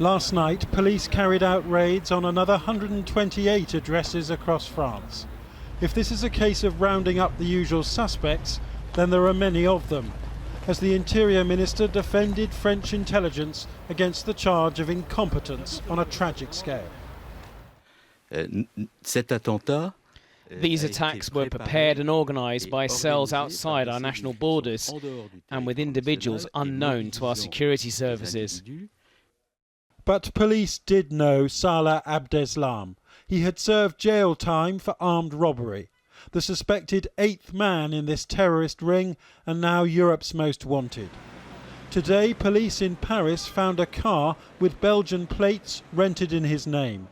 Last night, police carried out raids on another 128 addresses across France. If this is a case of rounding up the usual suspects, then there are many of them, as the Interior Minister defended French intelligence against the charge of incompetence on a tragic scale. These attacks were prepared and organised by cells outside our national borders and with individuals unknown to our security services. But police did know Salah Abdeslam. He had served jail time for armed robbery, the suspected 8th man in this terrorist ring and now Europe's most wanted. Today, police in Paris found a car with Belgian plates rented in his name.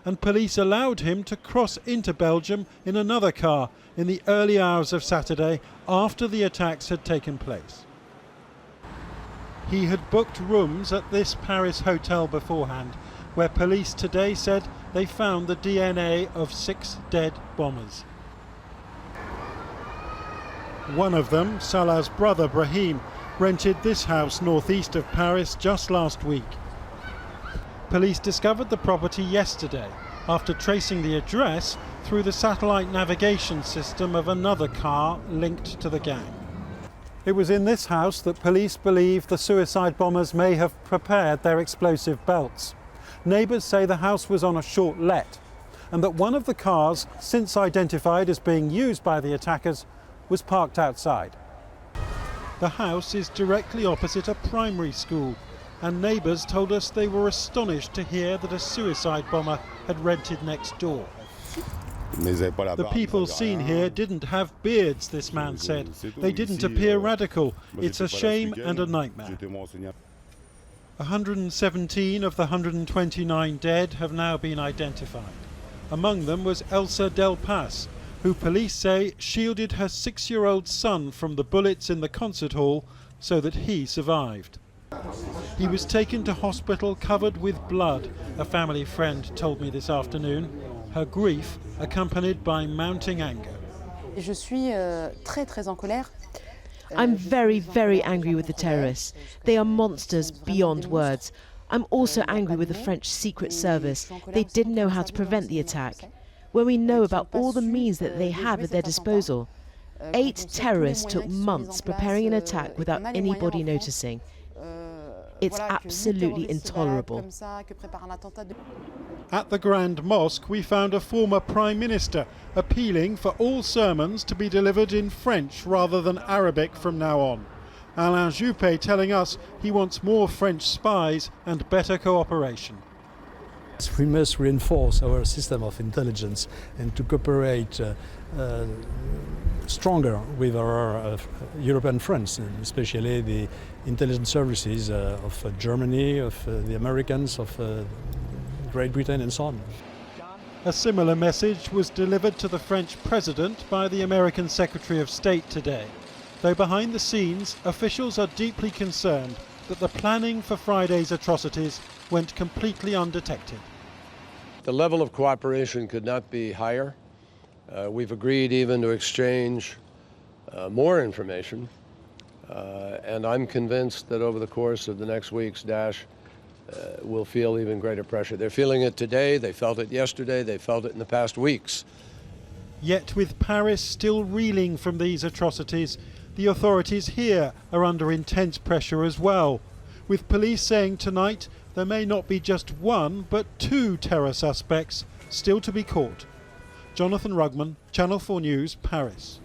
And police allowed him to cross into Belgium in another car in the early hours of Saturday after the attacks had taken place. He had booked rooms at this Paris hotel beforehand, where police today said they found the DNA of 6 dead bombers. One of them, Salah's brother Brahim, rented this house northeast of Paris just last week. Police discovered the property yesterday after tracing the address through the satellite navigation system of another car linked to the gang. It was in this house that police believe the suicide bombers may have prepared their explosive belts. Neighbours say the house was on a short let and that one of the cars, since identified as being used by the attackers, was parked outside. The house is directly opposite a primary school, and neighbours told us they were astonished to hear that a suicide bomber had rented next door. The people seen here didn't have beards, this man said. They didn't appear radical. It's a shame and a nightmare. 117 of the 129 dead have now been identified. Among them was Elsa Del Pas, who police say shielded her 6-year-old son from the bullets in the concert hall so that he survived. He was taken to hospital covered with blood, a family friend told me this afternoon, her grief accompanied by mounting anger. I'm very, very angry with the terrorists. They are monsters beyond words. I'm also angry with the French Secret Service. They didn't know how to prevent the attack. When we know about all the means that they have at their disposal. 8 terrorists took months preparing an attack without anybody noticing. It's absolutely intolerable. At the Grand Mosque, we found a former Prime Minister appealing for all sermons to be delivered in French rather than Arabic from now on. Alain Juppé telling us he wants more French spies and better cooperation. We must reinforce our system of intelligence and to cooperate stronger with our European friends, and especially the intelligence services of Germany, of the Americans, of Great Britain and so on. A similar message was delivered to the French President by the American Secretary of State today, though behind the scenes officials are deeply concerned that the planning for Friday's atrocities went completely undetected. The level of cooperation could not be higher. We've agreed even to exchange more information, and I'm convinced that over the course of the next weeks, Daesh will feel even greater pressure. They're feeling it today, they felt it yesterday, they felt it in the past weeks. Yet with Paris still reeling from these atrocities, the authorities here are under intense pressure as well, with police saying tonight there may not be just 1 but 2 terror suspects still to be caught. Jonathan Rugman, Channel 4 News, Paris.